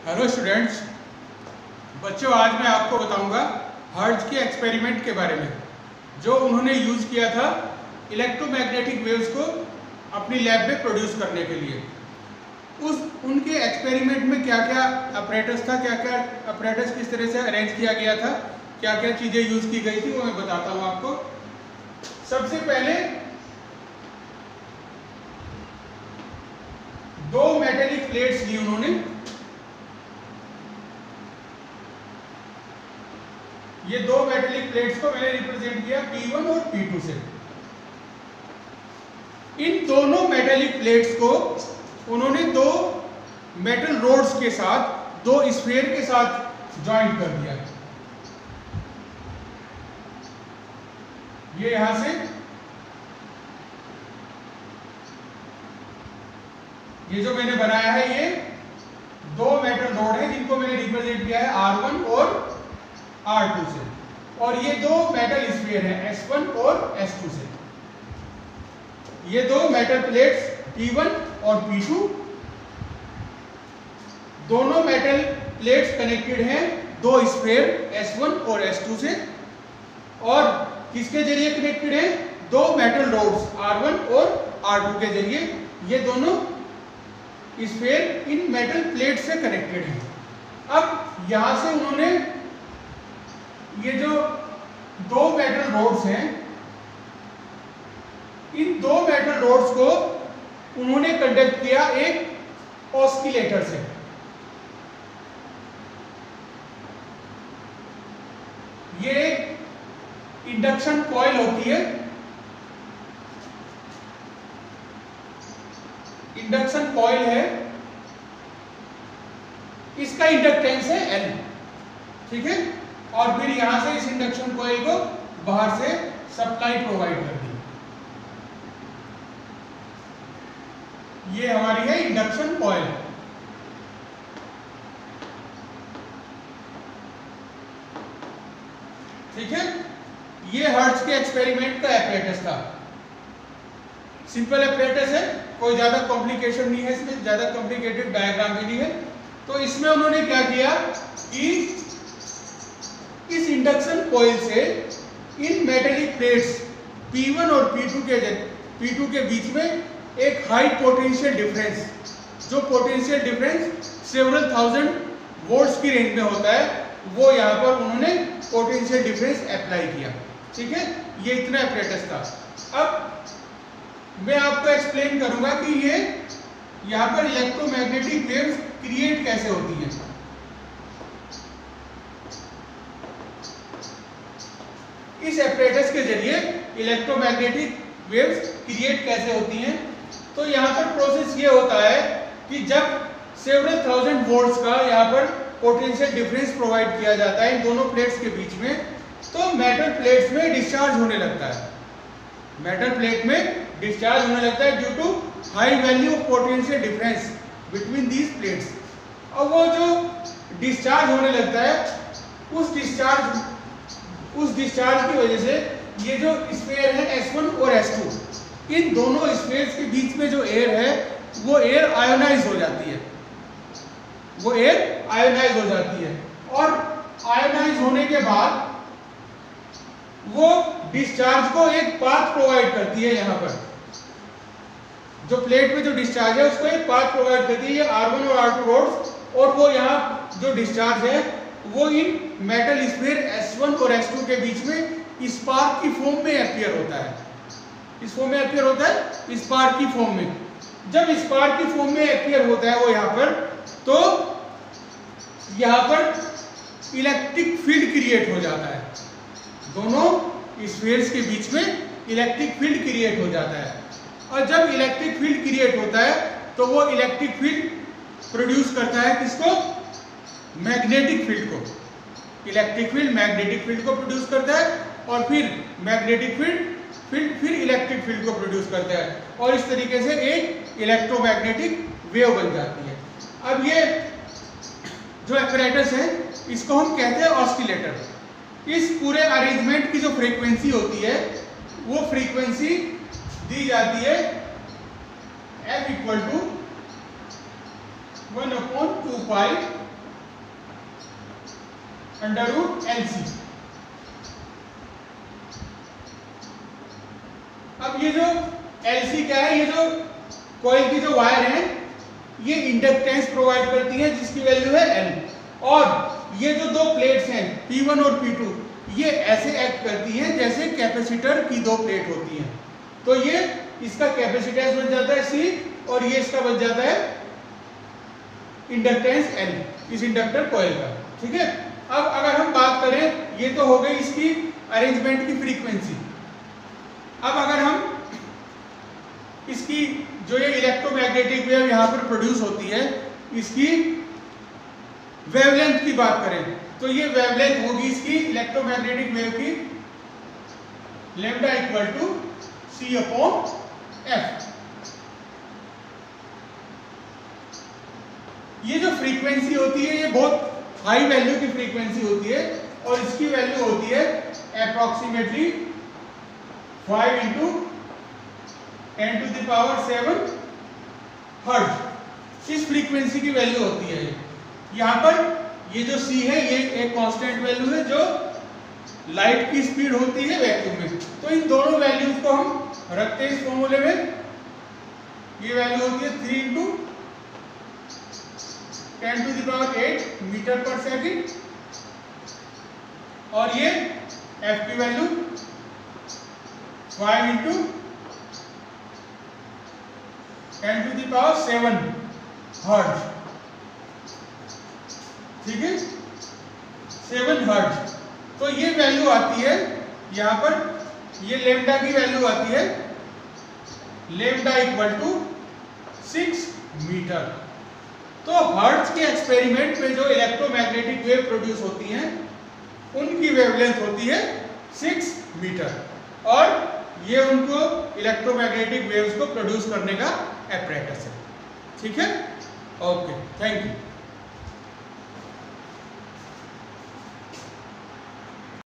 Hello students, बच्चों आज मैं आपको बताऊंगा हर्ट्ज के एक्सपेरिमेंट के बारे में जो उन्होंने यूज किया था इलेक्ट्रोमैग्नेटिक वेव्स को अपनी लैब में प्रोड्यूस करने के लिए। उनके एक्सपेरिमेंट में क्या क्या अपरेटस था, क्या क्या अपरेटस किस तरह से अरेंज किया गया था, क्या क्या चीज़ें यूज की गई थी, वो मैं बताता हूँ आपको। सबसे पहले दो मेटेलिक प्लेट्स ली उन्होंने। ये दो मेटेलिक प्लेट्स को मैंने रिप्रेजेंट किया P1 और P2 से। इन दोनों मेटेलिक प्लेट्स को उन्होंने दो मेटल रोड्स के साथ, दो स्फीयर के साथ ज्वाइंट कर दिया। ये यहां से ये जो मैंने बनाया है, ये दो मेटल रोड है जिनको मैंने रिप्रेजेंट किया है R1 और R2 से, और ये दो मेटल स्फीयर है S1 और S2 से। ये दो मेटल प्लेट्स P1 और P2, दोनों मेटल प्लेट्स कनेक्टेड हैं दो स्फीयर S1 और S2 से, और किसके जरिए कनेक्टेड है? दो मेटल रोड्स R1 और R2 के जरिए। ये दोनों स्फीयर इन मेटल प्लेट से कनेक्टेड हैं। अब यहां से उन्होंने ये जो दो मेटल रोड्स हैं, इन दो मेटल रोड्स को उन्होंने कंडक्ट किया एक ऑस्किलेटर से। ये एक इंडक्शन कॉइल होती है। इंडक्शन कॉइल है, इसका इंडक्टेंस है L, ठीक है। और फिर यहां से इस इंडक्शन कॉइल को बाहर से सप्लाई प्रोवाइड कर दी। ये हमारी है इंडक्शन कॉइल। ठीक है, ये हर्ट्ज के एक्सपेरिमेंट का एपरेटस था। सिंपल एपरेटस है, कोई ज्यादा कॉम्प्लिकेशन नहीं है इसमें, ज्यादा कॉम्प्लिकेटेड डायग्राम भी नहीं है। तो इसमें उन्होंने क्या किया कि इस इंडक्शन कॉइल से इन मेटेलिक प्लेट्स P1 और P2 के बीच में एक हाई पोटेंशियल डिफरेंस, जो potential difference several thousand volts की रेंज में होता है, वो यहाँ पर उन्होंने पोटेंशियल डिफरेंस अप्लाई किया। ठीक है, ये इतना एपरेटस था। अब मैं आपको एक्सप्लेन करूंगा कि ये यहाँ पर इलेक्ट्रोमैग्नेटिक वेव्स क्रिएट कैसे होती है। इस एपरेटस के जरिए इलेक्ट्रोमैग्नेटिक वेव्स क्रिएट कैसे होती हैं। तो यहाँ पर प्रोसेस ये होता है कि जब सेवरल थाउजेंड वोल्ट्स का यहाँ पर पोटेंशियल डिफरेंस प्रोवाइड किया जाता है इन दोनों प्लेट्स के बीच में, तो मेटल प्लेट्स में डिस्चार्ज होने लगता है। मेटल प्लेट में डिस्चार्ज होने लगता है due to high value of potential difference between these plates. और वो जो डिस्चार्ज होने लगता है, उस डिस्चार्ज की वजह से ये जो स्फीयर है S1 और S2, इन दोनों स्फीयर्स के बीच में जो एयर है वो एयर आयोनाइज हो जाती है, वो एयर आयोनाइज हो जाती है। और आयोनाइज होने के बाद वो डिस्चार्ज को एक पाथ प्रोवाइड करती है। यहाँ पर जो प्लेट में जो डिस्चार्ज है उसको एक पाथ प्रोवाइड करती है, ये R1 और R2 रोड्स, और वो यहाँ जो डिस्चार्ज है वो इन मेटल स्फीयर S1 और S2 के बीच में स्पार्क की फॉर्म में अपीयर होता है। इस फॉर्म में अपीयर होता है, स्पार्क की फॉर्म में। जब स्पार्क की फॉर्म में अपीयर होता है वो यहाँ पर, तो यहाँ पर इलेक्ट्रिक फील्ड क्रिएट हो जाता है। दोनों स्फीयर्स के बीच में इलेक्ट्रिक फील्ड क्रिएट हो जाता है। और जब इलेक्ट्रिक फील्ड क्रिएट होता है तो वो इलेक्ट्रिक फील्ड प्रोड्यूस करता है किसको? मैग्नेटिक फील्ड को। इलेक्ट्रिक फील्ड मैग्नेटिक फील्ड को प्रोड्यूस करता है, और फिर मैग्नेटिक फील्ड फिर इलेक्ट्रिक फील्ड को प्रोड्यूस करता है, और इस तरीके से एक इलेक्ट्रोमैग्नेटिक वेव बन जाती है। अब ये जो एपरेटस है इसको हम कहते हैं ऑस्किलेटर। इस पूरे अरेंजमेंट की जो फ्रीक्वेंसी होती है वो फ्रीक्वेंसी दी जाती है F = 1/2 पाई √LC। अब ये जो LC क्या है, ये जो कॉइल की जो वायर है ये इंडक्टेंस प्रोवाइड करती है जिसकी वैल्यू है L, और ये जो दो प्लेट्स हैं P1 और P2 ये ऐसे एक्ट करती हैं जैसे कैपेसिटर की दो प्लेट होती हैं। तो ये इसका कैपेसिटेंस बन जाता है C और ये इसका बन जाता है इंडक्टेंस L इस इंडक्टर कॉइल का। ठीक है, अब अगर हम बात करें, ये तो हो गई इसकी अरेंजमेंट की फ्रीक्वेंसी। अब अगर हम इसकी जो ये इलेक्ट्रोमैग्नेटिक वेव यहाँ पर प्रोड्यूस होती है इसकी वेवलेंथ की बात करें, तो ये वेवलेंथ होगी इसकी इलेक्ट्रोमैग्नेटिक वेव की लैम्डा इक्वल टू C/F। ये जो फ्रीक्वेंसी होती है ये बहुत हाई वैल्यू की फ्रीक्वेंसी होती है और इसकी वैल्यू होती है अप्रोक्सीमेटली 5 × 10⁷ हर्ट्ज। इस फ्रीक्वेंसी की वैल्यू होती है। यहाँ पर ये जो C है ये एक कांस्टेंट वैल्यू है जो लाइट की स्पीड होती है वैक्यूम में। तो इन दोनों वैल्यूज को हम रखते हैं इस फॉर्मूले में। ये वैल्यू होती है 3 × 10⁸ मीटर पर सेकंड और ये F की वैल्यू 5 × 10⁷ हर्ट्ज। ठीक है, 7 हर्ट्ज। तो ये वैल्यू आती है यहाँ पर, ये लैम्डा की वैल्यू आती है लैम्डा इक्वल टू 6 मीटर। तो हर्ट्ज के एक्सपेरिमेंट में जो इलेक्ट्रोमैग्नेटिक वेव प्रोड्यूस होती हैं उनकी वेवलेंथ होती है 6 मीटर और ये उनको इलेक्ट्रोमैग्नेटिक वेव्स को प्रोड्यूस करने का एपरेटस है। ठीक है, ओके, थैंक यू।